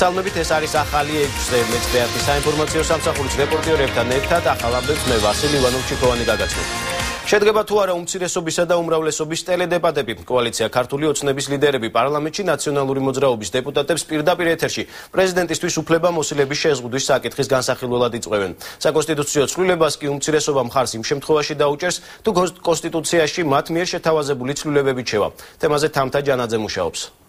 მოგესალმებით, ეს არის ახალი 6-ზე მეცხრეათი საინფორმაციო სამსახურის რეპორტერებთან ერთად ახალ ამბებს მე ვასილი ივანოვ-ჩიქოვანი გაგაცნობ. შედგება თუ არა უმცირესობისა და უმრავლესობის ტელედებატები. კოალიცია ქართული ოცნების ლიდერები პარლამენტში ნაციონალური მოძრაობის დეპუტატებს პირდაპირ ეთერში პრეზიდენტისთვის უფლებამოსილების შეზღუდვის საკითხის განსახილველად იწვევენ. საკონსტიტუციო ცვლილებას კი უმცირესობა მხარს იმ შემთხვევაში დაუჭერს, თუ კონსტიტუციაში მათ მიერ შეთავაზებული ცვლილებები შევა. თემაზე თამთა ჯანაძე მუშაობს.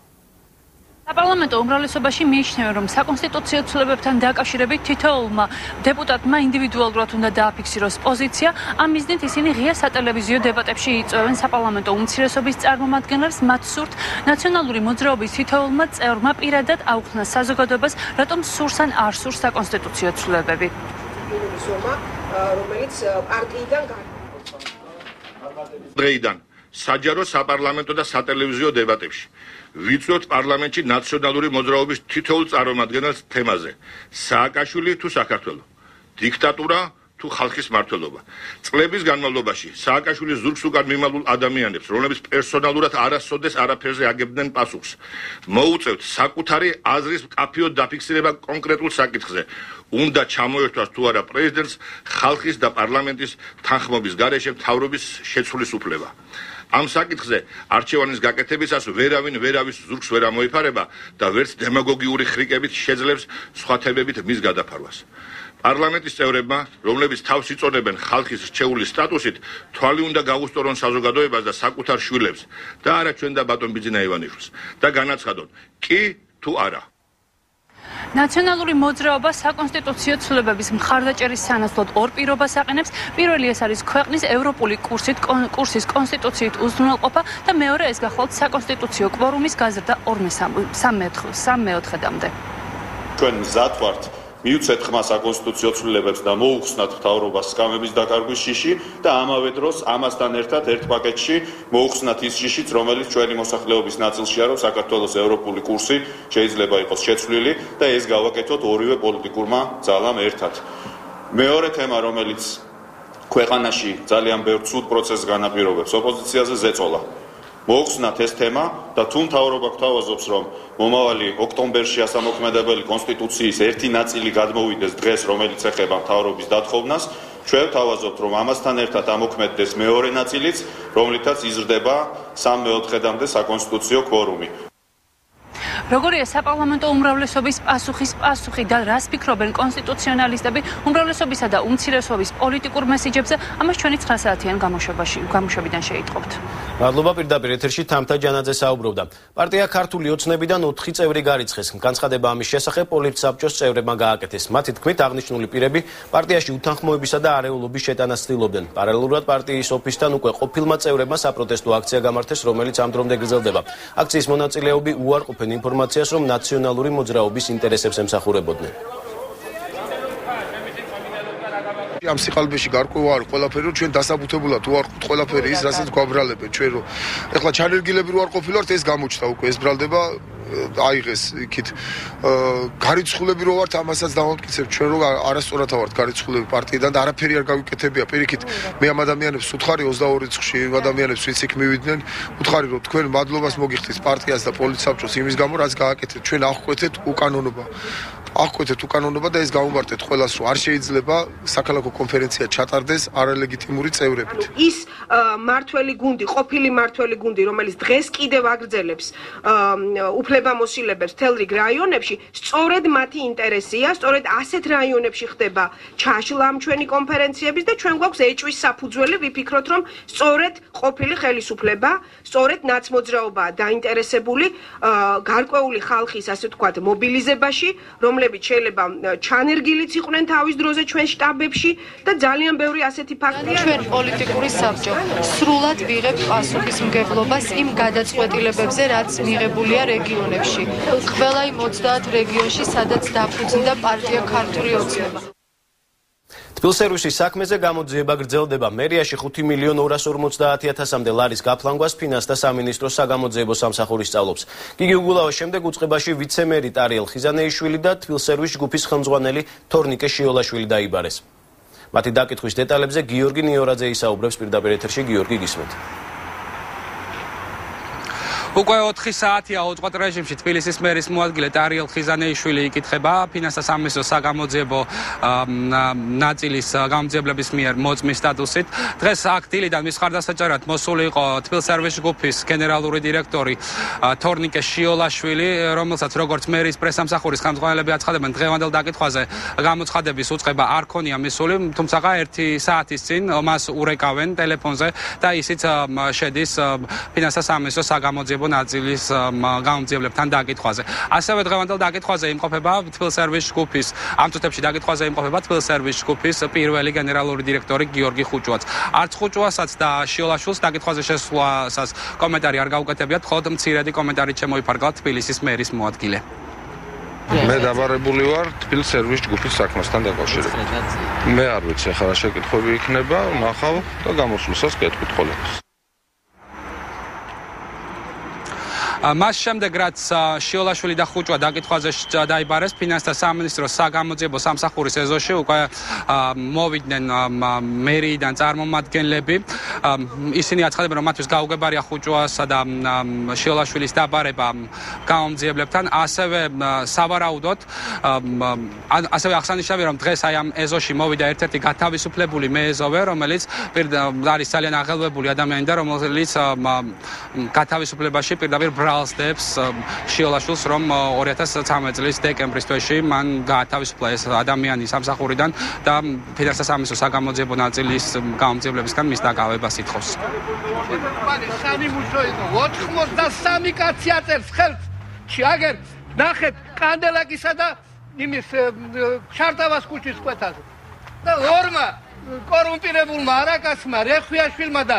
საპარლამენტო უმრავლესობაში მიიჩნევენ, რომ საკონსტიტუციო ცვლილებებთან დაკავშირებით თითოეულმა დეპუტატმა ინდივიდუალურად უნდა დააფიქსიროს პოზიცია. ამ მიზნით ისინი ღია სატელევიზიო დებატებში იწვევენ საპარლამენტო უმცირესობის წარმომადგენლებს, მათ სურთ ნაციონალური მოძრაობის თითოეულმა წევრმა პირადად აუხსნას საზოგადოებას, რატომ სურს ან არ სურს საკონსტიტუციო ცვლილებები. რომელიც პარტიიდან საჯარო საპარლამენტო და სატელევიზიო დებატებში ვიცვევთ პარლამენტში ნაციონალური მოძრაობის თითოეულ წარმომადგენელს თემაზე სააკაშვილი თუ საქართველო, დიქტატურა თუ ხალხის მმართველობა. წლების განმავლობაში სააკაშვილის ზურგს უკან მიმალულ ადამიანებს, რომლებიც პერსონალურად არასოდეს არაფერზე აგებდნენ პასუხს, მოუწევთ საკუთარი აზრის მკაფიო დაფიქსირება კონკრეტულ საკითხზე. უნდა ჩამოერთვას თუ არა პრეზიდენტს ხალხის და პარლამენტის თანხმობის გარეშე მთავრობის შეცვლის უფლება. ამ საკითხზე არჩევანის გაკეთებისას ვერავის ზურგს ვერ ამოიფარება და ვერც დემაგოგიური ხრიკებით შეძლებს სხვა თემებით მის გადაფარვას. პარლამენტის წევრებმა, რომლებიც თავს იწონებენ ხალხის რჩეული სტატუსით, თვალი უნდა გაუსწორონ საზოგადოებას და საკუთარ შვილებს და არა ჩვენ და ბატონ ბიძინა ივანიშვილს და განაცხადონ კი თუ არა. ნაციონალური მოძრაობა საკონსტიტუციო ცვლილებების მხარდაჭერის სანაცვლოდ ორ პირობას აყენებს. პირველი ეს არის ქვეყნის ევროპული კურსის კონსტიტუციით უზრუნველყოფა და მეორე ეს გახლავთ საკონსტიტუციო კვორუმის გაზრდა 3/4-მდე. ჩვენ მზად ვართ მიუცეთ ხმა საკონსტიტუციო ცვლილებებს და მოუხსნათ მთავრობას სკამების დაკარგვის შიში და ამავე დროს ამასთან ერთად ერთ პაკეტში მოუხსნათ ის შიშიც, რომელიც ჩვენი მოსახლეობის ნაწილშია, რომ საქართველოს ევროპული კურსი შეიძლება იყოს შეცვლილი და ეს გავაკეთოთ ორივე პოლიტიკურმა ძალამ ერთად. მეორე თემა, რომელიც ქვეყანაში ძალიან ბევრ ცუდ პროცესს განაპირობებს, ოპოზიციაზე ზეწოლა. მოუხსნათ ეს თემა და თუ მთავრობა გვთავაზობს, რომ მომავალი ოქტომბერში ასამოქმედებელი კონსტიტუციის ერთი ნაწილი გადმოვიდეს დღეს, რომელიც ეხება მთავრობის დათხოვნას, ჩვენ ვთავაზობთ, რომ ამასთან ერთად ამოქმედდეს მეორე ნაწილიც, რომლითაც იზრდება 3/4-მდე საკონსტიტუციო კვორუმი. როგორია საპარლამენტო უმრავლესობის პასუხი და რას ფიქრობენ კონსტიტუციონალისტები უმრავლესობისა და უმცირესობის პოლიტიკურ მესიჯებზე, ამას ჩვენი 9 საათიან გამოშვებიდან შეიტყობთ. მადლობა, პირდაპირ ეთერში თამთა ჯანაძე საუბრობდა. პარტია ქართული ოცნებიდან 4 წევრი გარიცხეს. განცხადება ამის შესახებ პოლიტსაბჭოს წევრებმა გააკეთეს. მათი თქმით, აღნიშნული პირები პარტიაში უთანხმოებისა და არეულობის შეტანას ცდილობდნენ. პარალელურად პარტიის ოფისთან უკვე ყოფილმა წევრებმა საპროტესტო აქცია გამართეს, რომელიც ამ დრომდე გრძელდება. აქციის მონაწილეები უარყოფენ ინფორმაციას, რომ ნაციონალური მოძრაობის ინტერესებს ემსახურებოდნენ. ამ სიყალბეში გარკვევა არის ყველაფერი, რომ ჩვენ დასაბუთებულად უარყოფთ ყველაფერი ის, რასაც გვაბრალებენ ჩვენ, რომ ეხლა ჩანერგილები რო არ ყოფილვართ, ეს გამოჩნდა უკვე, ეს ბრალდება აიღეს იქით. გარიცხულები რო ვართ, ამასაც დავამტკიცებ ჩვენ, რომ არასწორად ვართ გარიცხულები პარტიიდან და არაფერი არ გავიკეთებია. პირიქით, მე ამ ადამიანებს უთხარი 22 რიცხვში იმ ადამიანებს, ვინც იქ მივიდნენ, უთხარი რომ თქვენ მადლობას მოგიხდით პარტიას და პოლიტსაბჭოს იმის გამო, რაც გააკეთეთ. ჩვენ აღკვეთეთ უკანონობა და ეს გავუმარტეთ ყველას, რომ არ შეიძლება საქალაქო კონფერენცია ჩატარდეს არალეგიტიმური წევრებით. ის მართველი გუნდი, ყოფილი მართველი გუნდი, რომელიც დღეს კიდევ აგრძელებს უფლებამოსილებებს მთელ რიგ რაიონებში, სწორედ მათი ინტერესია, სწორედ ასეთ რაიონებში ხდება ჩაშლა ამ ჩვენი კონფერენციების და ჩვენ გვაქვს ეჭვის საფუძველი, ვიფიქროთ, რომ სწორედ ყოფილი ხელისუფლება, სწორედ ნაცმოძრაობაა დაინტერესებული გარკვეული ხალხის, ასე ვთქვათ, მობილიზებაში, რომლებიც შეიძლება ჩანერგილიც იყვნენ თავის დროზე ჩვენ შტაბებში და ძალიან ბევრი ასეთი ფაქტია. ჩვენ პოლიტიკური საბჭო სრულად ვიღებთ პასუხისმგებლობას იმ გადაწყვეტილებებზე, რაც მიღებულია რეგიონებში. ყველა იმ 30 რეგიონში, სადაც დაფუძნდა პარტია ქართული ოცნება. თბილსერვისის საქმეზე გამოძიება გრძელდება. მერიაში 5.250.000-მდე ლარის გაფლანგვას ფინანსთა სამინისტროს საგამოძიებო სამსახური სწავლობს. გიგი უგულაოს შემდეგ უწყებაში ვიცე-მერი ტარიელ ხიზანეიშვილი და თბილსერვის ჯგუფის ხელმძღვანელი თორნიკე შიოლაშვილი დაიბარეს. მათი დაკითხვის დეტალებზე გიორგი ნიორაძე ისაუბრებს პირდაპირ ეთერში. გიორგი, გისმენთ. უკვე 4 საათია უწყვეტ რეჟიმში თბილისის მერის მოადგილე ტარიელ ხიზანეიშვილი იკითხება ფინანსთა სამინისტროს საგამოძიებო ნაწილის გამოძიებლების მიერ მოწმის სტატუსით. დღეს აქ დილიდან მის ხარდასაჭერად მოსული იყო თბილსერვის ჯგუფის გენერალური დირექტორი თორნიკე შიოლაშვილი, რომელსაც როგორც მერის პრესამსახურის ხელმძღვანელები აცხადებენ, დღევანდელ დაკითხვაზე გამოცხადების უწყება არ ქონია მისული, თუმცა 1 საათის წინ მას ურეკავენ ტელეფონზე და ისიც შედის ფინანსთა სამინისტროს საგამოძიებო ნაწილის გამოძიებლებთან დაკითხვაზე. ასევე დღევანდელ დაკითხვაზე იმყოფება თბილსერვის ჯგუფის ამ წუთებში დაკითხვაზე იმყოფება თბილსერვის ჯგუფის პირველი გენერალური დირექტორი გიორგი ხუჭუაც. არც ხუჭუასაც და შიოლაშვილს დაკითხვაზე შესვლასაც კომენტარი არ გაუკეთებიათ, მხოლოდ მცირედი კომენტარით შემოიფარგლა თბილისის მერის მოადგილე. მე დაბარებული ვარ თბილსერვის ჯგუფის საქმესთან დაკავშირებით. მე არ ვიცი ახლა რა შეკითხვები იქნება, ნახავ და გამოსვლისას გეტყვით. მას შემდეგ რაც შიოლაშვილი და ხუჭვა დაკითხვაზე დაიბარეს ფინანსთა სამინისტროს საგამოძიებო სამსახურის ეზოში უკვე მოვიდნენ მერიიდან წარმომადგენლები. ისინი აცხადებენ, რომ მათთვის გაუგებარია ხუჭვასა და შიოლაშვილის დაბარება გამომძიებლებთან. ასევე სავარაუდოდ ასევე აღსანიშნავია, რომ დღეს აი ამ ეზოში მოვიდა ერთ-ერთი გათავისუფლებული მეეზოვე, რომელიც არის ძალიან აღელვებული ადამიანი და რომელიც გათავისუფლებაში პირდაპირ ბრალსდებს შიოლაშვილს, რომ 2013 წლის დეკემბრის თვეში მან გაათავისუფლა ეს ადამიანი სამსახურიდან და ფინანსთა სამინისტროს საგამოძიებო ნაწილის გამომძიებლებისგან მის დაკავებას ითხოვს. 83 კაცი აწერს ხელს. აგერ ნახეთ კანდელაკისა და იმის შარტავას ქუჩის კვეთაზე. და ორმა კორუმპირებულმა არაკაცმა რეხვიაშვილმა და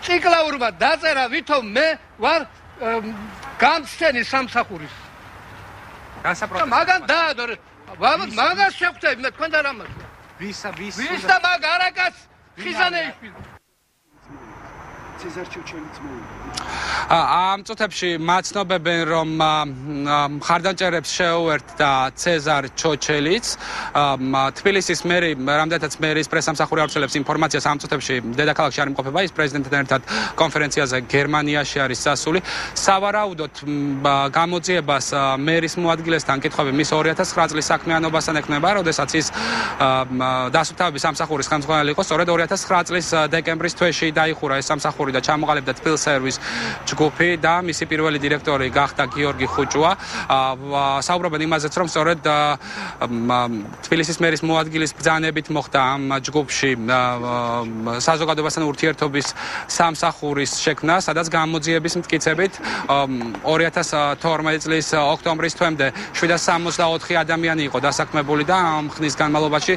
ციკლაურმა დაწერა, ვითომ მე ვარ გამცდენი სამსახურის. მაგან დაადორე. მაგას შეხვდები მე თქვენ და რამას. ვის და მაგ არაკაც ხიზანეიშვილი. ცეზარ ჩუჩელიც მოვიდა. ამ წუთებში მაცნობებენ, რომ მხარდამჭერებს შეუერთდა ცეზარ ჩოჩელიც. თბილისის მერი, რამდენადაც მერის პრესამსახური ავრცელებს ინფორმაციას, ამ წუთებში დედაქალაქში არ იმყოფება, ის პრეზიდენტთან ერთად კონფერენციაზე გერმანიაში არის წასული. სავარაუდოდ გამოძიებას მერის მოადგილესთან კითხვები მის 2009 წლის საქმიანობასთან ექნება, როდესაც ის დასუფთავების სამსახურის ხელმძღვანელი იყო. სწორედ 2009 წლის დეკემბრის თვეში დაიხურა ეს სამსახური და ჩამოყალიბდა თბილსერვის ჯგუფი და მისი პირველი დირექტორი გახდა გიორგი ხუჭვა. საუბრობენ იმაზეც, რომ სწორედ თბილისის მერის მოადგილის ბრძანებით მოხდა ამ ჯგუფში საზოგადოებასთან ურთიერთობის სამსახურის შექმნა, სადაც გამოძიების მტკიცებით 2012 წლის ოქტომბრის თვემდე 764 ადამიანი იყო დასაქმებული და ამ ხნის განმავლობაში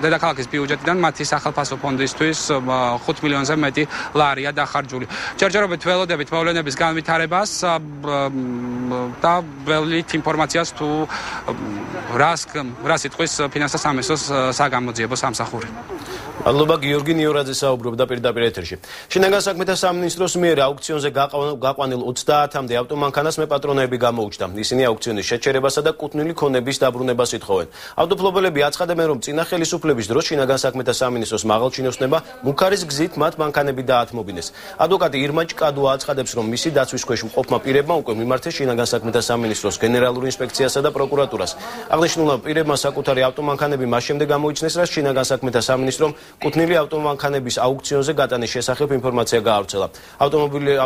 დედაქალაქის ბიუჯეტიდან მათი სახელმწიფო ფონდისთვის 5 მილიონზე მეტი ლარია დახარჯული. ჯერჯერობით ველოდებით მოვლენების განვითარებას და ველით ინფორმაციას თუ რას იტყვის ფინანსთა სამინისტროს საგამოძიებო სამსახური. მადლობა გიორგი ნიორაძე საუბრობდა პირდაპირ ეთერში. შინაგან საქმეთა სამინისტროს მიერ აუქციონზე გაყვანილ 30-მდე ავტომანქანას მეპატრონეები გამოუჩნდა. ისინი აუქციონის შეჩერებასა და კუთვნილი ქონების დაბრუნებას ითხოვენ. ავტოფლობელები აცხადებენ, რომ წინა ხელისუფლების დროს შინაგან საქმეთა სამინისტროს მაღალჩინოსნება მუქარის გზით მათ მანქანები დაათმობინეს. ადვოკატი ირმა ჭკადუა აცხადებს, რომ მისი დაცვის ქვეშ მყოფმა პირებმა უკვე მიმართეს შინაგან საქმეთა სამინისტროს გენერალურ ინსპექციასა და პროკურატურას. აღნიშნულმა პირებმა საკუთარი ავტომანქანები მას შემდეგ გამოიჩნეს, რაც შინაგან საქმეთა სამინისტრომ კუთვნილი ავტომანქანების აუქციონზე გატანის შესახებ ინფორმაცია გაავრცელა.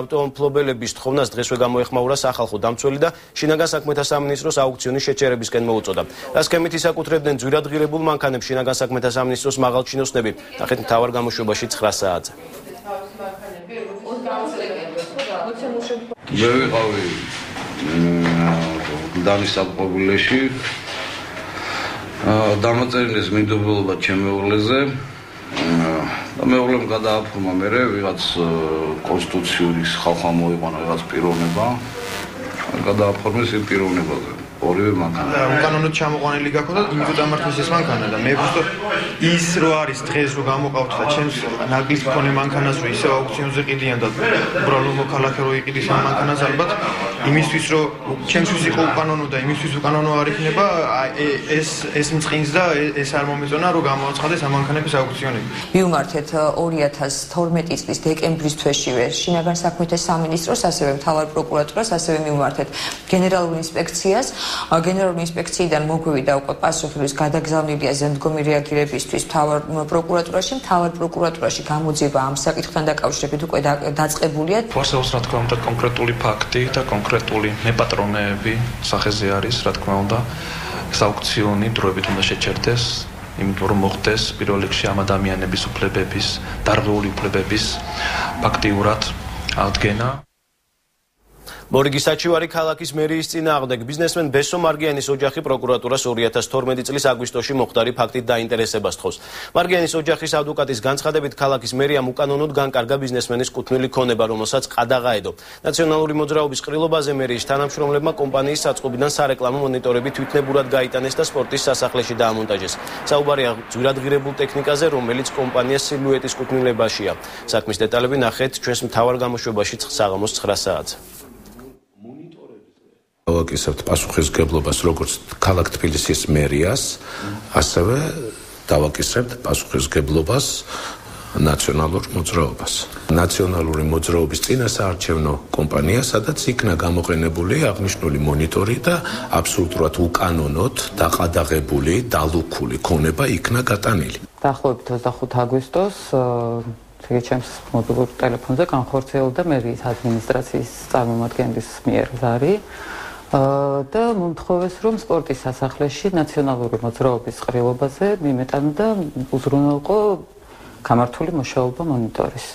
ავტომობილების თხოვნას დღესვე გამოეხმაურა სახალხო დამცველი და შინაგან საქმეთა სამინისტროს აუქციონის შეჩერებისკენ მოუწოდა. რასკემით ისაკუთრებდნენ ძვირადღირებულ მანქანებს შინაგან საქმეთა სამინისტროს მაღალჩინოსნები. ნახეთ მთავარ გამოშვებაში 9 საათზე. მე ვიყავი დანის ავტომობილში. დამაწერინეს მინდობილობა ჩემეულეზე. მეუღლემ გადააფორმა მერე ვიღაც კონსტიტუციის ხალხმა მოიყვანა ვიღაც პიროვნება. გადააფორმეს იმ პიროვნებაზე. ორივე მანქანა. უკანონოდ ჩამოყვანილი გაქონდა იმით დამართეს ეს მანქანა და მე უბრალოდ ის რო არის დღეს რო გამოყავთ და ჩემს ნაკლის მქონე მანქანას რო ისევ აუქციონზე ყიდიან და უბრალოდ მოქალაქე რო იყიდის ამ მანქანას ალბათ იმისთვის რომ ჩემთვის იყო უკანონო და იმისთვის უკანონო არ იქნება ეს მწყინს და ეს არ მომეწონა რომ გამოაცხადეს ამ მანქანების აუქციონები. მივმართეთ 2012 წლის დეკემბრის თვეშივე შინაგან საქმეთა სამინისტროს, ასევე მთავარ პროკურატურას, ასევე მივმართეთ გენერალურ ინსპექციას. გენერალური ინსპექციიდან მოგვივიდა უკვე პასუხის გადაგზავნილია ზემდგომი რეაგირებისთვის მთავარ პროკურატურაში გამოძიება ამ საკითხთან დაკავშირებით უკვე დაწყებულია. ფორსეულს რა თქმა უნდა კონკრეტული ფაქტი და კონკრეტული მეპატრონეები სახეზე არის, რა თქმა უნდა, ეს აუქციონი დროებით უნდა შეჩერდეს, იმიტომ რომ მოხდეს პირველ რიგში ამ ადამიანების უფლებების, დარღვეული უფლებების ფაქტიურად აღდგენა. მორიგი საჩივარი ქალაქის მერიის წინააღმდეგ ბიზნესმენ ბესო მარგიანის ოჯახი პროკურატურას 2012 წლის აგვისტოში მოხდარი ფაქტით დაინტერესებას თხოვს. მარგიანის ოჯახის ადვოკატის განცხადებით ქალაქის მერიამ უკანონოდ განკარგა ბიზნესმენის კუთვნილი ქონება, რომელსაც ყადაღაედო. ნაციონალური მოძრაობის ყრილობაზე მერიის თანამშრომლებმა კომპანიის საწყობიდან სარეკლამო მონიტორები თვითნებურად გაიტანეს და სპორტის სასახლეში დაამონტაჟეს. საუბარია ძვირადღირებულ ტექნიკაზე, რომელიც კომპანიას სილუეტის კუთვნილებაშია. საქმის დეტალები ნახეთ ჩვენს მთავარ გამოშვებაში საღამოს 9 საათზე. დავაკისებთ პასუხისმგებლობას როგორც ქალაქ თბილისის მერიას, ასევე დავაკისებთ პასუხისმგებლობას ნაციონალურ მოძრაობას. ნაციონალური მოძრაობის წინასაარჩევნო კომპანია, სადაც იქნა გამოყენებული აღნიშნული მონიტორი და აბსოლუტურად უკანონოდ დაყადაღებული, დალუქული ქონება იქნა გატანილი. დაახლოებით 25 აგვისტოს ჩემს მობილურ ტელეფონზე განხორციელდა მერიის ადმინისტრაციის წარმომადგენლის მიერ ზარი და მომთხოვეს, რომ სპორტის სასახლეში ნაციონალური მოძრაობის ყრილობაზე მიმეტანა და უზრუნველყო გამართული მუშაობა მონიტორის.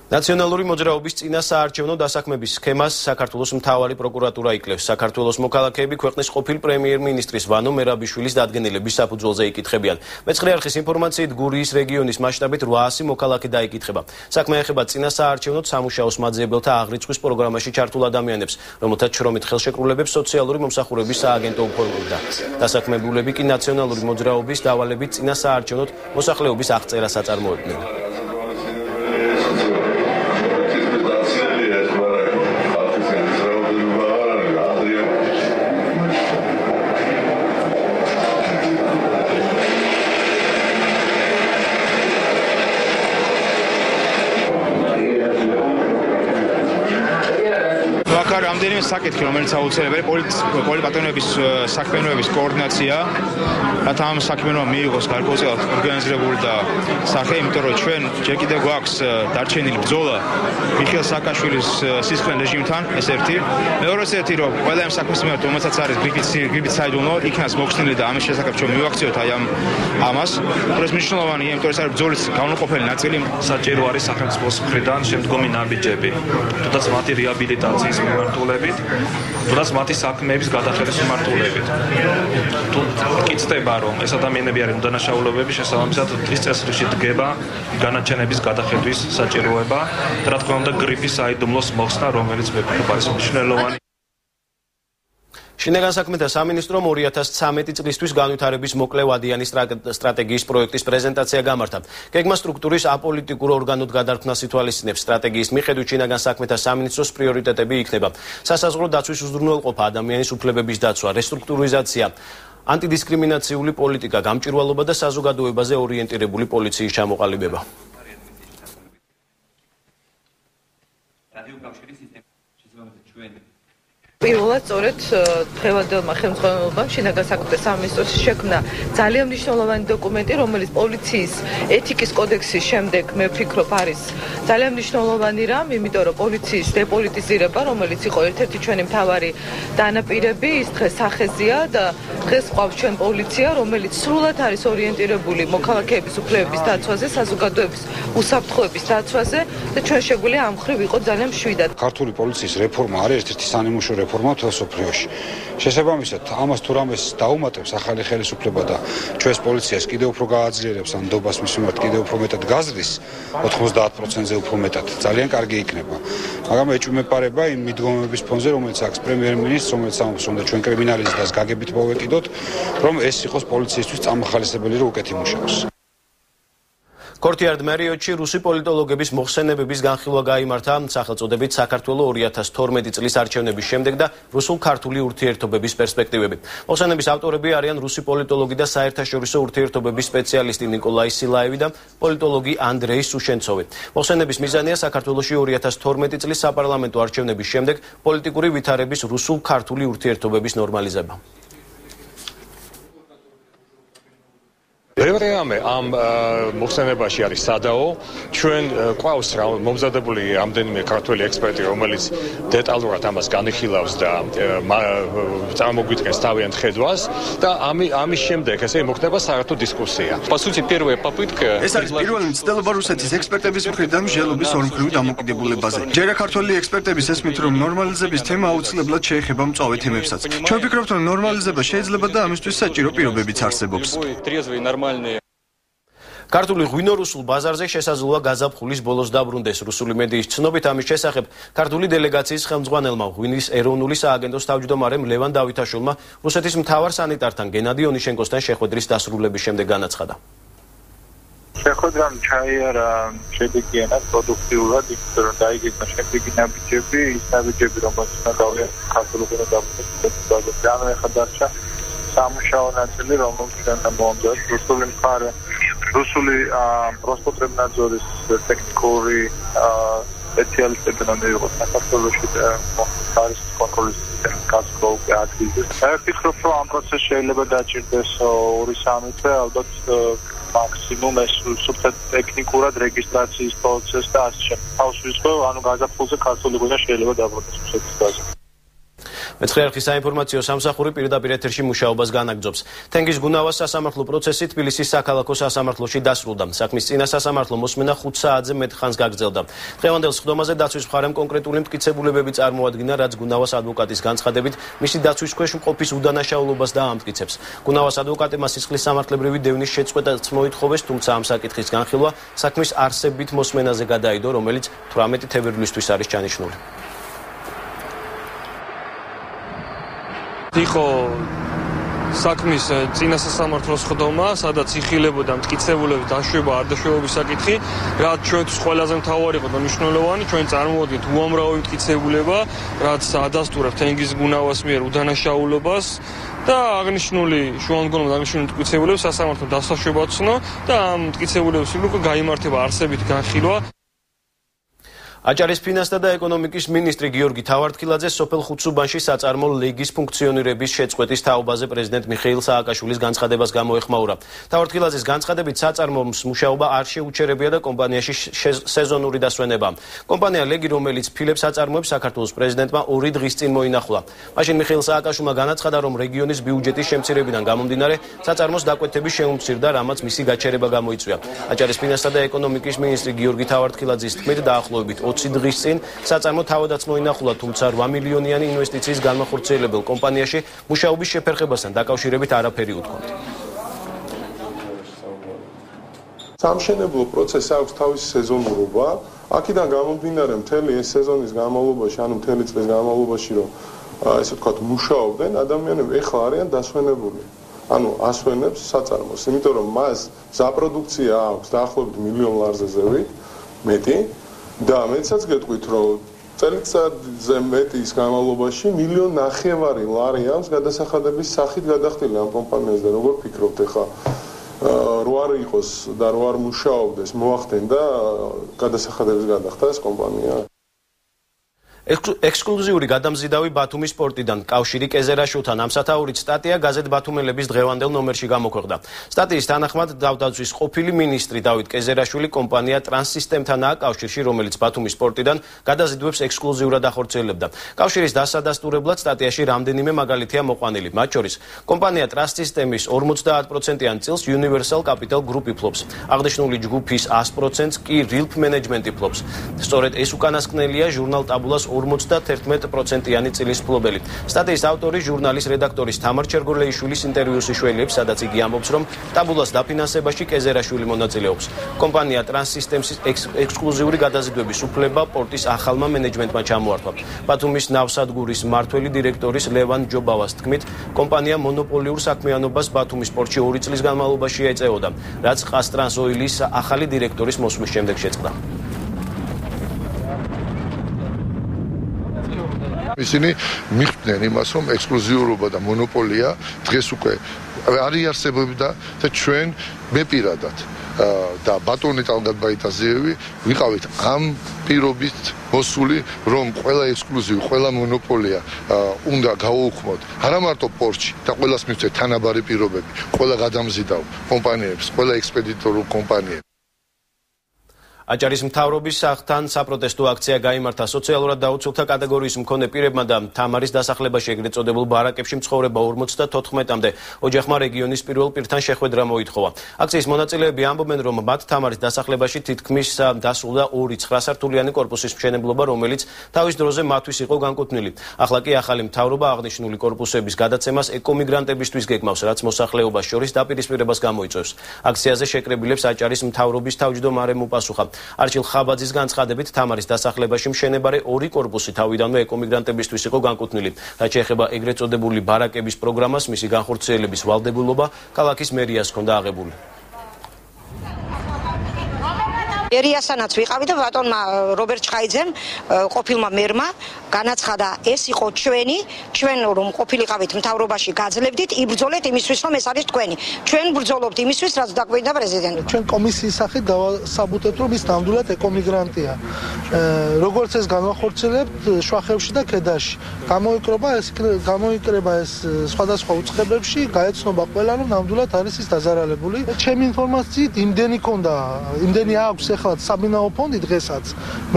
ნაციონალური მოძრაობის წინასაარჩევნო დასაქმების სქემას საქართველოს მთავარი პროკურატურა იკვლევს. საქართველოს მოქალაქეები ქვეყნის ყოფილ პრემიერ-მინისტრის ვანო მერაბიშვილის დადგენილების საფუძველზე იკითხებიან. მეცხრე არხის ინფორმაციით გურიის რეგიონის მასშტაბით 800 მოქალაქე დაიკითხება. საქმე ეხება წინასაარჩევნოდ სამუშაოს მაძიებელთა აღრიცხვის პროგრამაში ჩართულ ადამიანებს, რომელთაც შრომით ხელშეკრულებებს სოციალური მომსახურების სააგენტო უფორმებდა. დასაქმებულები კი ნაციონალური მოძრაობის დავალებით წინასაარჩევნოდ მოსახლეობის აღწერას აწარმოებდნენ. რამდენიმე საკითხი, რომელიც აუცილებელია პოლიტპატრონების საქმიანობის კოორდინაცია, რათა ამ საქმიანობა მიიღოს გარკვეულწილად ორგანიზებული და სახე, იმიტომ რომ ჩვენ ჯერ კიდევ გვაქვს დარჩენილი ბრძოლა მიხეილ სააკაშვილის სისხლიან რეჟიმთან, ეს ერთი. მეორეც ერთი, რომ ყველა ამ საქმის მიმართ, რომელსაც არის გრიფით საიდუმლო, იქნას მოხსნილი და ამის შესახებ ჩვენ მივაქციოთ აი ამას. ეს მნიშვნელოვანია, იმიტომ რომ ეს არის ბრძოლის განუყოფელი ნაწილი. საჭირო არის სახელმწიფოს მხრიდან შემდგომი ნაბიჯები, თუნდაც მათი რეაბილიტაციის მიმართულებით, თუნდაც მათი საქმეების გადახედვის მიმართულებით. თუ კი ცდება, რომ ეს ადამიანები არიან უდანაშაულებები, შესაბამისად ის წესრიგში დგება განაჩენების გადახედვის საჭიროება და რა თქმა უნდა გრიფის საიდუმლოს მოხსნა, რომელიც მეფიქრება არის მნიშვნელოვანი. შინაგან საქმეთა სამინისტრომ 2013 წლისთვის განვითარების მოკლევადიანი სტრატეგიის პროექტის პრეზენტაცია გამართა. გეგმა სტრუქტურის აპოლიტიკურ ორგანოდ გადარქმნას ითვალისწინებს. სტრატეგიის მიხედვით შინაგან საქმეთა სამინისტროს პრიორიტეტები იქნება: სასაზღვრო დაცვის უზრუნველყოფა, ადამიანის უფლებების დაცვა, რესტრუქტურიზაცია, ანტიდისკრიმინაციული პოლიტიკა, გამჭვირვალობა და საზოგადოებაზე ორიენტირებული პოლიციის ჩამოყალიბება. პირველად სწორედ დღევანდელმა ხელმძღვანელობამ შინაგან საქმეთა სამინისტროს შექმნა ძალიან მნიშვნელოვანი დოკუმენტი, რომელიც პოლიციის ეთიკის კოდექსის შემდეგ მე ვფიქრობ არის ძალიან მნიშვნელოვანი რამ, იმიტომ რომ პოლიციის დეპოლიტიზირება, რომელიც იყო ერთ-ერთი ჩვენი მთავარი დანაპირები, ის დღეს სახეზეა და დღეს ყავს ჩვენ პოლიცია, რომელიც სრულად არის ორიენტირებული მოქალაქეების უფლებების დაცვაზე, საზოგადოების უსაფრთხოების დაცვაზე და ჩვენ შეგვიძლია ამ მხრივ იყო ძალიან მშვიდად. ქართული პოლიციის რეფორმა არის ერთ-ერთი სანიმუშო რეფორმა თელ სოფლიოში. შესაბამისად, ამას თუ რამეს დაუმატებს ახალი ხელისუფლება და ჩვენს პოლიციას კიდევ უფრო გააძლიერებს, ან ნდობას მის მიმართ კიდევ უფრო მეტად გაზრდის, 90%-ზე უფრო მეტად, ძალიან კარგი იქნება. მაგრამ ეჭვმეპარება იმ მიდგომების ფონზე, რომელიც აქვს პრემიერ-მინისტრს, რომელიც ამბობს, რომ ჩვენ კრიმინალიზებას გაგებით მოვეკიდოთ, რომ ეს იყოს პოლიციისთვის წამახალისებელი, რომ უკეთ იმუშაოს. ქორთიარდ მარიოტში რუსი პოლიტოლოგების მოხსენებების განხილვა გაიმართა სახელწოდებით საქართველოს 2012 წლის არჩევნების შემდეგ და რუსულ-ქართული ურთიერთობების პერსპექტივები. მოხსენების ავტორები არიან რუსი პოლიტოლოგი და საერთაშორისო ურთიერთობების სპეციალისტი ნიკოლაი სილაევი და პოლიტოლოგი ანდრეი სუშენცოვი. მოხსენების მიზანია საქართველოში 2012 წლის საპარლამენტო არჩევნების შემდეგ პოლიტიკური ვითარების რუსულ-ქართული ურთიერთობების ნორმალიზება. Რემე ამ მოხსენებაში არის სადაო ჩვენ ყავს მომზადებული რამდენიმე ქართველი ექსპერტი რომელიც დეტალურად ამას განიხილავს და წარმოგვიდგენს თავიანთ ხედვას და ამის შემდეგ ესე მოხდება საერთო დისკუსია. По сути, первая попытка ეს არის პირველი მცდელობა რუსეთის ექსპერტების მხრიდან მსჯელობის ორმხრივ დამოკიდებულებაზე. ჯერა ქართველი ექსპერტების ესმით რომ ნორმალიზების თემა აუცილებლად შეეხება მწვავე თემებსაც. ჩვენ ვფიქრობთ რომ ნორმალიზება შეიძლება და ამისთვის საჭირო პირობებიც არსებობს. ქართული ღვინო-რუსულ ბაზარზე შესაძლოა გაზაფხულის ბოლოს დაბრუნდეს. რუსული მედიის ცნობით ამის შესახებ ქართული დელეგაციის ხელმძღვანელმა ღვინის ეროვნული სააგენტოს თავმჯდომარემ ლევან დავითაშვილმა რუსეთის მთავარ სანიტართან გენადი ონიშენკოსთან შეხვედრის დასრულების შემდეგ განაცხადა. შეხვედრამ ჩაიარა შედეგიანად პროდუქტიულად, იმიტომ რომ დაიგეგმა შემდეგი ნაბიჯები, ის ნაბიჯები, რომელსაც უნდა გავიაროთ ქართული ღვინო დაბრუნების ბაზარზე. ანუ ეხლა დარჩა სამუშაო ნაწილი, რომელსაც უნდა მომდოს რუსული მხარე, რუსული როსპოტრებნაძორის ტექნიკური სპეციალისტები უნდა იყოს საქართველოში და მხარის კონტროლის სისტემის გასწრება უკვე ადგილზე. ვფიქრობ, რომ ამ პროცესში შეიძლება დაჭირდეს 2-3 თვე, ალბათ მაქსიმუმ ეს სუფთად ტექნიკურად რეგისტრაციის პროცესი და ასე შემდეგ. თავს ვისხევ, ანუ გაზაფხულზე ქართული ღვინო შეიძლება დაბრუნდეს რუსეთის ბაზარზე. მეცხრე არხის საინფორმაციო სამსახური პირდაპირ ეთერში მუშაობას განაგრძობს. თენგიზ გუნავას სასამართლო პროცესი თბილისის საქალაქო სასამართლოში დასრულდა. საქმის წინა სასამართლო მოსმენა 5 საათზე მეტ ხანს გაგრძელდა. დღევანდელ სხდომაზე დაცვის მხარემ კონკრეტული მტკიცებულებები წარმოადგინა, რაც გუნავას ადვოკატის განცხადებით მისი დაცვის ქვეშ მყოფის უდანაშაულობას დაამტკიცებს. გუნავას ადვოკატებმა სისხლის სამართლებრივი დევნის შეწყვეტაც მოითხოვეს, თუმცა ამ საკითხის განხილვა საქმის არსებით მოსმენაზე გადაიდო, რომელიც 18 თებერვლისთვის არის ჩანიშნული. იყო საქმის წინა სასამართლოს სხდომა, სადაც იხილებოდა მტკიცებულების დაშვება არ დაშვებების საკითხი, რაც ჩვენთვის ყველაზე მთავარი იყო და მნიშვნელოვანი, ჩვენ წარმოვადგენთ უამრავი მტკიცებულება, რაც ადასტურებს თენგიზ გუნავას მიერ უდანაშაულობას და აღნიშნული შუამდგომლად აღნიშნული მტკიცებულების სასამართლო დასაშვება ცნო და ამ მტკიცებულების უკვე გაიმართება არსებითი განხილვა. აჭარის ფინანსთა და ეკონომიკის მინისტრი გიორგი თავართქილაძე სოფელ ხუთსუბანში საწარმო ლეგის ფუნქციონირების შეწყვეტის თაობაზე პრეზიდენტ მიხეილ სააკაშვილის განცხადებას გამოეხმაურა. თავართქილაძის განცხადებით საწარმოს მუშაობა არ შეუჩერებია და კომპანიაში სეზონური დასვენებაა. კომპანია ლეგი, რომელიც ფილებს აწარმოებს, საქართველოს პრეზიდენტმა 2 დღის წინ მოინახულა. მაშინ მიხეილ სააკაშვილმა განაცხადა, რომ რეგიონის ბიუჯეტის შემცირებიდან გამომდინარე საწარმოს დაკვეთები შეუმცირდა, რამაც მისი გაჩერება გამოიწვია. აჭარის ფინანსთა და ეკონომიკის მინისტრი გიორგი თავართქილაძის თქმით, დაახლოებით 20 დღის წინ საწარმო თავადაც მოინახულა, თუმცა 8 მილიონიანი ინვესტიციის განმახორციელებელ კომპანიაში მუშაობის შეფერხებასთან დაკავშირებით არაფერი უთქვამთ. სამშენებლო პროცესს აქვს თავისი სეზონურობა. აქედან გამომდინარე, მთელი ეს სეზონის განმავლობაში, ანუ მთელი წლის განმავლობაში, რომ ესე ვთქვათ, მუშაობდნენ, ადამიანები ეხლა არიან დასვენებული. ანუ ასვენებს საწარმოს, იმიტომ რომ მას ზაპროდუქცია აქვს დაახლოებით $1,000,000 ლარზე ზევით, მეტი. და მეცაც გეტყვით, რომ წელიწადზე მეტის განმავლობაში $1,500,000 ლარი აქვს გადასახადების სახით გადახდილი ამ კომპანიას და როგორ ფიქრობთ ახლა რო არ იყოს და რო არ მუშაობდეს მოახდენდა გადასახადების გადახდა ეს კომპანია? ექსკლუზიური გადამზიდავი ბათუმის სპორტიდან კავშირი კეზერაშვილთან ამსათაურით სტატია გაზეთ ბათუმელების დღევანდელ ნომერში გამოქვეყნდა. სტატიის თანახმად დავდაცვის ყოფილი მინისტრი დავით კეზერაშვილი კომპანია ტრანსსისტემთანაა კავშირში, რომელიც ბათუმის სპორტიდან გადაზიდვებს ექსკლუზიურად ახორციელებდა. კავშირის დასადასტურებლად სტატიაში რამდენიმე მაგალითია მოყვანილი. მათ შორის კომპანია ტრანსსისტემის 50%-იან წილს Universal Capital Group ფლობს. აღნიშნული ჯგუფის 100%-ს კი Rilp Management ფლობს. სწორედ ეს უკანასკნელია ჟურნალ ტაბულას 51%-იანი წილის ფლობელი. სტატიის ავტორი ჟურნალის რედაქტორის თამარ ჩერგოლეიშვილის ინტერვიუს იშველიებს, სადაც იგი ამბობს, რომ ტაბულას დაფინანსებაში კეზერაშვილი მონაწილეობს. კომპანია ტრანსსისტემის ექსკლუზიური გადაზიდვების უფლება პორტის ახალმა მენეჯმენტმა ჩამოართვა. ბათუმის ნავსადგურის მმართველი დირექტორის ლევან ჯობავას თქმით, კომპანია მონოპოლიურ საქმიანობას ბათუმის პორტში 2 წლის განმავლობაში ეწეოდა, რაც ყაზტრანსოილის ახალი დირექტორის მოსვლის შემდეგ შეწყდა. ისინი მიხვდნენ იმას, რომ ექსკლუზიურობა და მონოპოლია დღეს უკვე არ იარსებობდა და ჩვენ მე პირადად და ბატონი ტალგატბაიტაზიევი ვიყავით ამ პირობით მოსული, რომ ყველა ექსკლუზივი, ყველა მონოპოლია უნდა გაუუქმოთ არა მარტო პორტში და ყველას მივცეთ თანაბარი პირობები, ყველა გადამზიდავ კომპანიებს, ყველა ექსპედიტორულ კომპანიებს. აჭარის მთავრობის სახთან საპროტესტო აქცია გაიმართა სოციალურად დაუცველთა კატეგორიის მქონე პირებმა და თამარის დასახლებაში ეგრეთ წოდებულ ბარაკებში მცხოვრება 54-მდე ოჯახმა რეგიონის პირველ პირთან შეხვედრა მოითხოვა. აქციის მონაწილეები ამბობენ, რომ მათ თამარის დასახლებაში თითქმის დასრულდა 2 9-სართულიანი კორპუსის მშენებლობა, რომელიც თავის დროზე მათთვის იყო განკუთვნილი. ახლა კი ახალი მთავრობა აღნიშნული კორპუსების გადაცემას ეკომიგრანტებისთვის გეგმავს, რაც მოსახლეობას შორის დაპირისპირებას გამოიწვევს. აქციაზე შეკრებილებს აჭარის მთავრობის თავმჯდომარემ უპასუხა. არჩილ ხაბაძის განცხადებით, თამარის დასახლებაში მშენებარე 2 კორპუსი თავიდანვე ეკომიგრანტებისთვის იყო განკუთვნილი. რაც შეეხება ეგრეთ წოდებული ბარაკების პროგრამას, მისი განხორციელების ვალდებულობა ქალაქის მერიას ჰქონდა აღებული. ერიასანაც ვიყავი და ბატონმა რობერტ ჩხაიძემ ყოფილმა მერმა განაცხადა, ეს იყო ჩვენ რომ ყოფილიყავით მთავრობაში გაძლევდით, იბრძოლეთ იმისთვის, რომ ეს არის თქვენი. ჩვენ ბრძოლობთ იმისთვის, რაც დაგვინდა პრეზიდენტმა. ჩვენ კომისიის სახით დავასაბუთებთ, რომ ის ნამდვილად ეკომიგრანტია. როგორც ეს განვახორციელებთ შვახევში და ქედაში. გამოიკრება ეს სხვადასხვა უწყებებში, გაეცნობა ყველა, რომ ნამდვილად არის ის დაზარალებული. ჩემი ინფორმაციით იმდენი აქვს ახლა საბინაო ფონდი დღესაც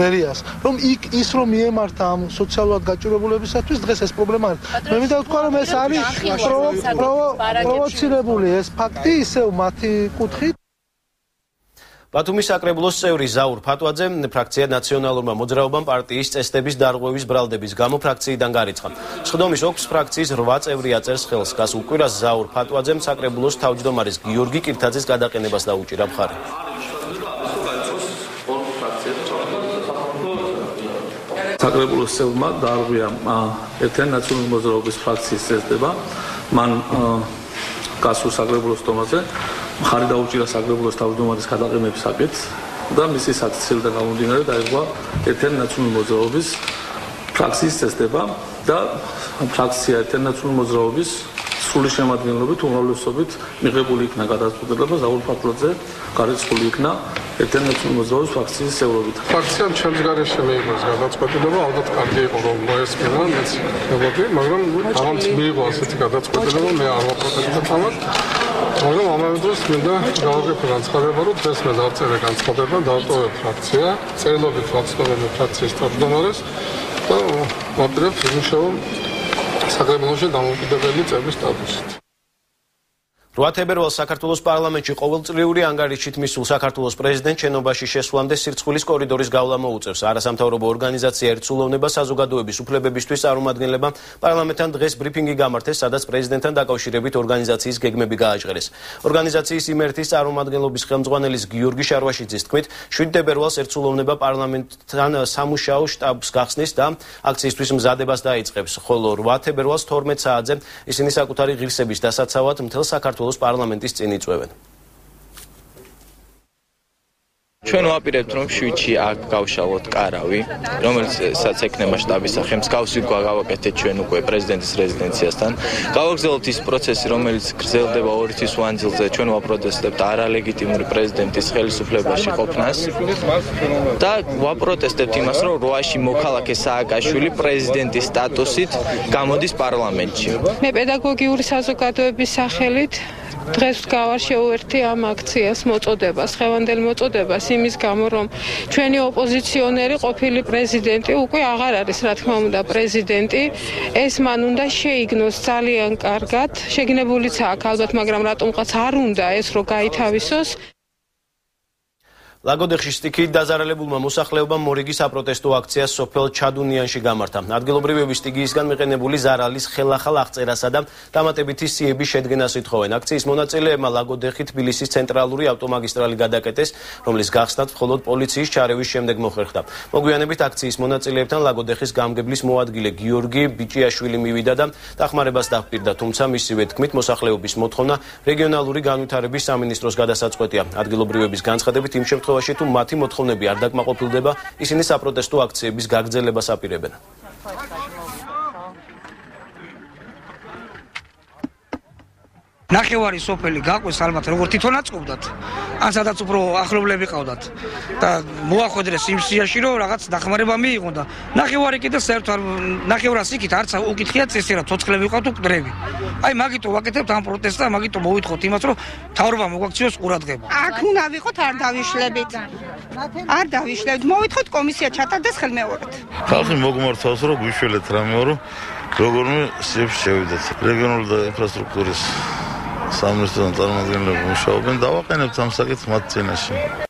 მერიას, რომ ის რომ მიემართა ამ სოციალურად გაჭირებულებისათვის დღეს ეს პრობლემა არის. მე მინდა ვთქვა, რომ ეს არის პროვოცირებული ეს ფაქტი ისევ მათი კუთხით. ბათუმის საკრებულოს წევრი ზაურ ფატვაძე ფრაქცია ნაციონალურმა მოძრაობამ პარტიის წესდების დარღვევის ბრალდების გამო ფრაქციიდან გარიცხა. სხდომის ოქს ფრაქციის 8 წევრი აწერს ხელს. გასულ კვირას ზაურ ფატვაძემ საკრებულოს თავმჯდომარის გიორგი კირთაძის გადაყენებას დაუჭირა მხარი. საკრებულოს წევრმა დაარღვია ერთიანი ნაციონალური მოძრაობის ფრაქციის წესდება. მან გასულ საკრებულოს სხდომაზე მხარი დაუჭირა საკრებულოს თავმჯდომარის გადაყენების საკითხს და მისი საქციელიდან გამომდინარე დაირღვა ერთიანი ნაციონალური მოძრაობის ფრაქციის წესდება და ფრაქცია ერთიანი ნაციონალური მოძრაობის სრული შემადგენლობით უმრავლესობით მიღებული იქნა გადაწყვეტილება ზაურ ფატვაძე გარიცხული იქნა ერთიანი ნაციონალური მოძრაობის ფრაქციის წევრობით. ფრაქციამ ჩემს გარეშე მიიღო ეს გადაწყვეტილება, ალბათ კარგი იყო რომ მოესმინა, მეც ვებოდი, მაგრამ ამაც მიიღო ასეთი გადაწყვეტილება, მე არ ვაპროტესტებ ამას. მაგრამ ამავე დროს მინდა გავაკეთო განცხადება, რომ დღეს მე დავწერე განცხადება, დავტოვებ ფრაქცია, წერილობით ვაცნობებ ფრაქციის თავმჯდომარეს და ვაპირებ იმუშავა საკრებულოში დამოუკიდებელი წევრის სტატუსით. 8 თებერვალს საქართველოს პარლამენტში ყოველწლიური ანგარიშით მისულ საქართველოს პრეზიდენტ შენობაში შესვლამდე სირცხვილის კორიდორის გავლა მოუწევს. არასამთავრობო ორგანიზაცია ერთსულოვნება საზოგადოების უფლებებისთვის წარმომადგენლებმა პარლამენტთან დღეს ბრიფინგი გამართეს, სადაც პრეზიდენტთან დაკავშირებით ორგანიზაციის გეგმები გააჟღერეს. ორგანიზაციის იმერთის წარმომადგენლობის ხელმძღვანელის გიორგი შარვაშიძის თქმით, 7 თებერვალს ერთსულოვნება პარლამენტთან სამუშაო შტაბს გახსნის და აქციისთვის მზადებას დაიწყებს, ხოლო 8 თებერვალს 12 საათზე ისინი საკუთარი ღირსების დასაცავად მთელ საქართველოს პარლამენტის წინ იწვევენ. ჩვენ ვაპირებთ, რომ 7-ში აქ გავშალოთ კარავი, რომელსაც ექნება შტაბის სახე. მსგავსი გავაკეთეთ ჩვენ უკვე პრეზიდენტის რეზიდენციასთან. გავაგრძელებთ ის პროცესი, რომელიც გრძელდება 2 თვის მანძილზე. ჩვენ ვაპროტესტებთ არალეგიტიმური პრეზიდენტის ხელისუფლებაში ყოფნას და ვაპროტესტებთ იმას, რომ 8-ში მოქალაქე სააკაშვილი პრეზიდენტის სტატუსით გამოდის პარლამენტში. მე პედაგოგიური საზოგადოების სახელით დღეს გავარ შეუერთი ამ აქციას მოწოდებას, ხევანდელ მოწოდებას იმის გამო, რომ ჩვენი ოპოზიციონერი ყოფილი პრეზიდენტი უკვე აღარ არის, რა თქმა უნდა, პრეზიდენტი. ეს მან უნდა შეიგნოს ძალიან კარგად. შეგნებულიც აქვს ალბათ, მაგრამ რატომღაც არ უნდა ეს რო გაითავისოს. ლაგოდეხში სტიქიით დაზარალებულმა მოსახლეობამ მორიგი საპროტესტო აქციას სოფელ ჩადუნიანში გამართა. ადგილობრივები სტიქიისგან მიყენებული ზარალის ხელახალ აღწერასა და დამატებითი სიების შედგენას ითხოვენ. აქციის მონაწილეებმა ლაგოდეხი თბილისის ცენტრალური ავტომაგისტრალი გადაკეტეს, რომლის გახსნათ მხოლოდ პოლიციის ჩარევის შემდეგ მოხერხდა. მოგვიანებით აქციის მონაწილეებთან ლაგოდეხის გამგებლის მოადგილე გიორგი ბიჭიაშვილი მივიდა და დახმარებას დაპირდა, თუმცა მისივე თქმით მოსახლეობის მოთხოვნა რეგიონალური განვითარების სამინისტროს გადასაწყვეტია. ადგილობრივების განცხადებით იმ შემთხვევაში თუ მათი მოთხოვნები არ დაკმაყოფილდება, ისინი საპროტესტო აქციების გაგრძელებას აპირებენ. ნახევარი სოფელი გაყვეს ალბათ როგორ თვითონაც ყოფდათ ან სადაც უფრო ახლობლები ყავდათ და მოახვედრეს იმ სიაში რომ რაღაც დახმარება მიიღონ და ნახევარი კიდე საერთოდ ნახევრას იქით არც უკითხია წესი რა ცოცხლები ვიყავთ თუ მკვდრები აი მაგიტომ ვაკეთებთ ამ პროტესტს და მაგიტომ მოვითხოთ იმას რომ მთავრობა მოგვაქციოს ყურადღება აქ უნდა ვიყოთ არ დავიშლებით მოვითხოვთ კომისია ჩატარდეს ხელმეორედ ხალხი მოგმართავს რომ გვიშველეთ რამე რომ როგორმე სიებს შევიდეთ რეგიონული და ინფრასტრუქტურის სამინისტროს წარმომადგენლები მუშაობენ დავაყენებთ ამ საკითხს მათ წინაშე.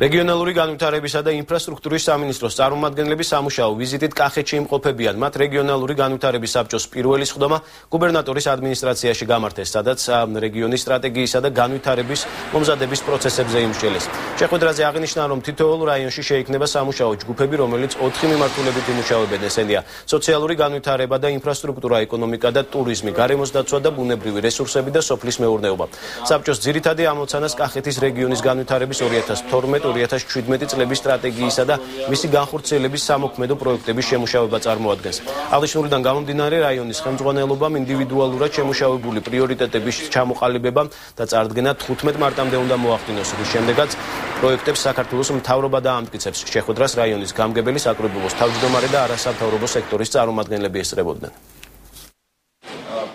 რეგიონალური განვითარებისა და ინფრასტრუქტურის სამინისტროს წარმომადგენლები სამუშაო ვიზიტით კახეთში იმყოფებიან. მათ რეგიონალური განვითარების საბჭოს პირველი სხდომა გუბერნატორის ადმინისტრაციაში გამართეს, სადაც რეგიონის სტრატეგიისა და განვითარების მომზადების პროცესებზე იმსჯელეს. შეხვედრაზე აღნიშნა, რომ თითოეულ რაიონში შეიქმნება სამუშაო ჯგუფები, რომელიც 4 მიმართულებით იმუშავებენ. ესენია: სოციალური განვითარება და ინფრასტრუქტურა, ეკონომიკა და ტურიზმი, გარემოს დაცვა და ბუნებრივი რესურსები და სოფლის მეურნეობა. საბჭოს ძირითადი ამოცანას კახეთის რეგიონის განვითარების 2017 წლების სტრატეგიისა და მისი განხორციელების სამოქმედო პროექტების შემუშავება წარმოადგენს. აღნიშნულიდან გამომდინარე, რაიონის ხელმძღვანელობამ ინდივიდუალურად შემუშავებული პრიორიტეტების ჩამოყალიბება და წარდგენა 15 მარტამდე უნდა მოახდინოს, რის შემდეგაც პროექტებს საქართველოს მთავრობა დაამტკიცებს. შეხვედრას რაიონის გამგებელი, საკრებულოს თავმჯდომარე და არასამთავრობო სექტორის წარმომადგენლები ესწრებოდნენ.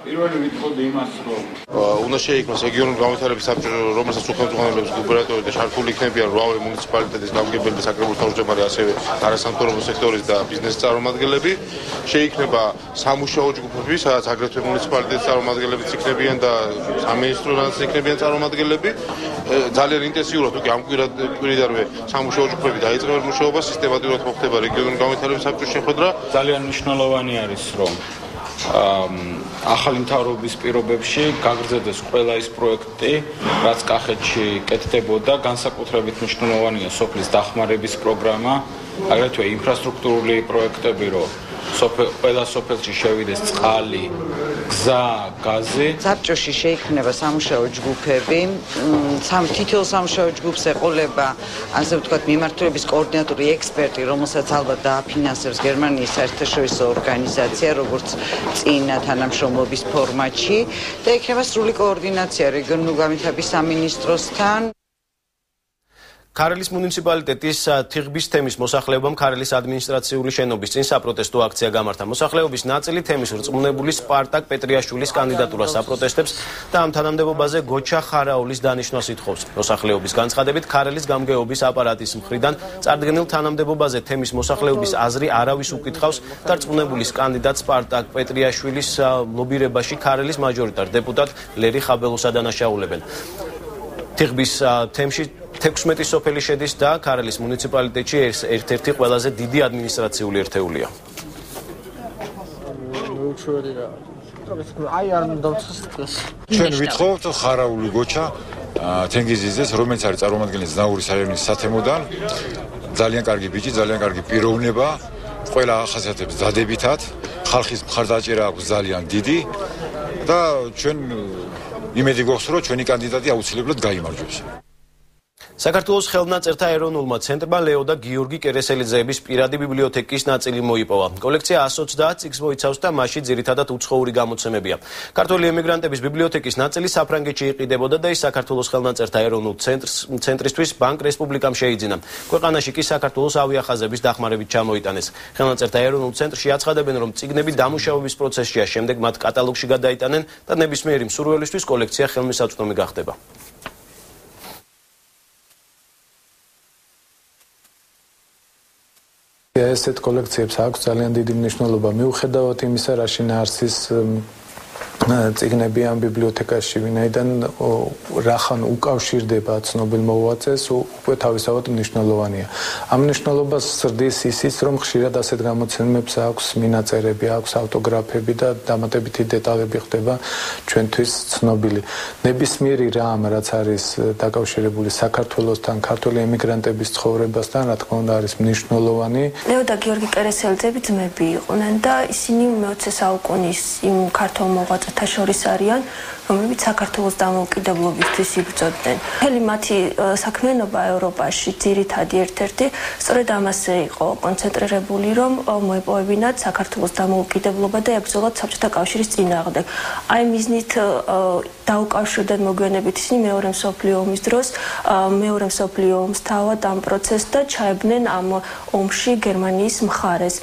პირველი ვითხოვდი იმას, რომ უნდა შეიქმნას რეგიონული განვითარების საბჭო, რომელსაც უხელმძღვანელობს გუბერნატორი და ჩართული იქნებიან 8 მუნიციპალიტეტის გამგებელი და საკრებულოს თავმჯდომარე, ასევე არასამთავრობო სექტორის და ბიზნესის წარმომადგენლები. შეიქმნება სამუშაო ჯგუფები, სადაც აგრეთვე მუნიციპალიტეტის წარმომადგენლებიც იქნებიან და სამინისტროთანაც იქნებიან წარმომადგენლები. ძალიან ინტენსიურად უკვე ამ კვირიდანვე სამუშაო ჯგუფები დაიწყებენ მუშაობა, სისტემატურად მოხდება რეგიონული განვითარების საბჭოს შეხვედრა. ძალიან მნიშვნელოვანი არის, რომ ახალი მთავრობის პირობებში გაგრძელდეს ყველა ის პროექტი, რაც კახეთში კეთდებოდა, განსაკუთრებით მნიშვნელოვანია სოფლის დახმარების პროგრამა, აგრეთვე ინფრასტრუქტურული პროექტები, რომ ყველა სოფელში შევიდეს წყალი, გზა, გაზი. საბჭოში შეიქმნება სამუშაო ჯგუფები, თითოეულ სამუშაო ჯგუფს ეყოლება, ასე ვთქვათ, მიმართულების კოორდინატორი ექსპერტი, რომელსაც ალბათ დააფინანსებს გერმანიის საერთაშორისო ორგანიზაცია, როგორც წინა თანამშრომლობის ფორმატში და იქნება სრული კოორდინაცია რეგიონული განვითარების სამინისტროსთან. ქარელის მუნიციპალიტეტის თიღბის თემის მოსახლეობამ ქარელის ადმინისტრაციული შენობის წინ საპროტესტო აქცია გამართა. მოსახლეობის ნაწილი თემის რწმუნებული სპარტაკ პეტრიაშვილის კანდიდატურას აპროტესტებს და ამ თანამდებობაზე გოჩა ხარაულის დანიშვნას ითხოვს. მოსახლეობის განცხადებით, ქარელის გამგეობის აპარატის მხრიდან წარდგენილ თანამდებობაზე თემის მოსახლეობის აზრი არავის უკითხავს და რწმუნებულის კანდიდატ სპარტაკ პეტრიაშვილის ლობირებაში ქარელის მაჟორიტარ დეპუტატ ლერი ხაბელოსა დანაშაულებენ. თიღბის თემში 16 სოფელი შედის და ქარელის მუნიციპალიტეტში ერთ-ერთი ყველაზე დიდი ადმინისტრაციული ერთეულია. ჩვენ ვითხოვთ ხარაული გოჩა თენგიზიძეს, რომელიც არის წარმომადგენელი ზნაურის რაიონის სათემოდან. ძალიან კარგი ბიჭი, ძალიან კარგი პიროვნება, ყველა ახასიათებს დადებითად, ხალხის მხარდაჭერა აქვს ძალიან დიდი და ჩვენ იმედი გვაქვს, რომ ჩვენი კანდიდატი აუცილებლად გაიმარჯვებს. საქართველოს ხელნაწერთა ეროვნულმა ცენტრმა ლეო და გიორგი კერესელიძეების პირადი ბიბლიოთეკის ნაწილი მოიპოვა. კოლექცია 130 წიგნს მოიცავს და მასში ძირითადად უცხოური გამოცემებია. ქართველი ემიგრანტების ბიბლიოთეკის ნაწილი საფრანგეთში იყიდებოდა და ის საქართველოს ხელნაწერთა ეროვნულ ცენტრისთვის ბანკ რესპუბლიკამ შეიძინა. ქვეყანაში კი საქართველოს ავიახაზების დახმარებით ჩამოიტანეს. ხელნაწერთა ეროვნულ ცენტრში აცხადებენ, რომ წიგნები დამუშავების პროცესშია, შემდეგ მათ კატალოგში გადაიტანენ და ნებისმიერი მსურველისთვის კოლექცია ხელმისაწვდომი გახდება. ესეთ კოლექციებს აქვს ძალიან დიდი მნიშვნელობა, მიუხედავად იმისა, რა შინაარსის წიგნები ამ ბიბლიოთეკაში, ვინაიდან რახან უკავშირდება ცნობილ მოღვაწეს, უკვე თავისთავად მნიშვნელოვანია. ამ მნიშვნელობას ზრდის ისიც, რომ ხშირად ასეთ გამოცემებს აქვს მინაწერები, აქვს ავტოგრაფები და დამატებითი დეტალები ხდება ჩვენთვის ცნობილი. ნებისმიერი რამ, რაც არის დაკავშირებული საქართველოსთან, ქართული ემიგრანტების ცხოვრებასთან, რა თქმა უნდა, არის მნიშვნელოვანი. ლეო და გიორგი კერესელიძეები ძმები იყვნენ და ისინი მე-20 საუკუნის იმ ქართულ მოღვაწეთა შორის არიან, რომლებიც საქართველოს დამოუკიდებლობისთვის იბრძოდნენ. მთელი მათი საქმიანობა ევროპაში ძირითადი ერთ-ერთი სწორედ ამაზე იყო კონცენტრირებული, რომ მოეპოვებინათ საქართველოს დამოუკიდებლობა და ებრძოლათ საბჭოთა კავშირის წინააღმდეგ. აი მიზნით დაუკავშირდნენ მოგვიანებით ისინი მეორე მსოფლიო ომის დროს, მეორე მსოფლიო ომს თავად ამ პროცესს და ჩაებდნენ ამ ომში გერმანიის მხარეს.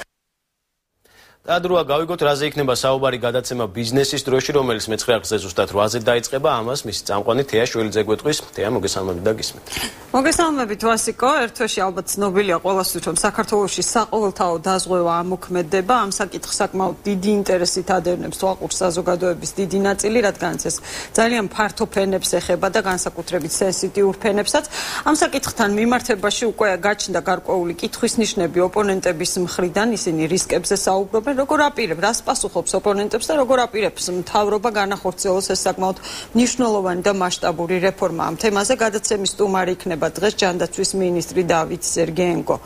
Დადროა გავიგოთ, რაზე იქნება საუბარი გადაცემა ბიზნესის დროში, რომელიც მე-9 დღეზე ზუსტად 8-ზე დაიწყება. ამას მისი წამყვანი თეა შველიძე გვეტყვის. თეა, მოგესალმებით და გისმენთ. მოგესალმებით ვასიკო, ერთ თვეში ალბათ ცნობილია ყველასთვის, რომ საქართველოში საყოველთაო დაზღვევა ამოქმედება. ამ საკითხს საკმაოდ დიდი ინტერესით ადევნებს თვალყურს საზოგადოების დიდი ნაწილი, რადგანაც ეს ძალიან ფართო ფენებს ეხება და განსაკუთრებით სენსიტიურ ფენებსაც. ამ საკითხთან მიმართებაში უკვე გაჩნდა გარკვეული კითხვის ნიშნები ოპონენტების მხრიდან, ისინი რისკებზე საუბრობენ. როგორ აპირებ, რას პასუხობს ოპონენტებს და როგორ აპირებს მთავრობა განახორციელოს ეს საკმაოდ მნიშვნელოვანი და მასშტაბური რეფორმა. ამ თემაზე გადაცემის სტუმარი იქნება დღეს ჯანდაცვის მინისტრი დავით სერგეენკო.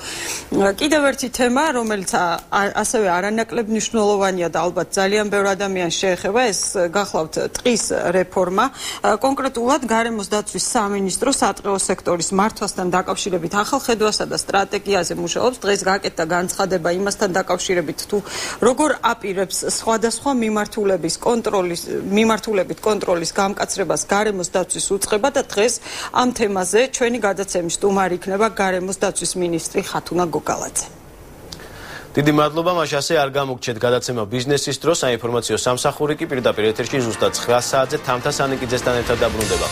კიდევ ერთი თემა, რომელიც ასევე არანაკლებ მნიშვნელოვანია და ალბათ ძალიან ბევრ ადამიანს შეეხება, ეს გახლავთ ტყის რეფორმა. კონკრეტულად გარემოს დაცვის სამინისტრო სატყეო სექტორის მართვასთან დაკავშირებით ახალ ხედვასა და სტრატეგიაზე მუშაობს. დღეს გაკეთდა განცხადება იმასთან დაკავშირებით, თუ როგორ აპირებს სხვადასხვა მიმართულებით კონტროლის გამკაცრებას გარემოს დაცვის უწყება და დღეს ამ თემაზე ჩვენი გადაცემის სტუმარი იქნება გარემოს დაცვის მინისტრი ხათუნა გოგალაძე. დიდი მადლობა, მაშასე არ გამოგჩეთ გადაცემა ბიზნესის დრო, საინფორმაციო სამსახური კი პირდაპირ ეთერში ზუსტად 9 საათზე თამთა სანიკიძესთან ერთად დაბრუნდება.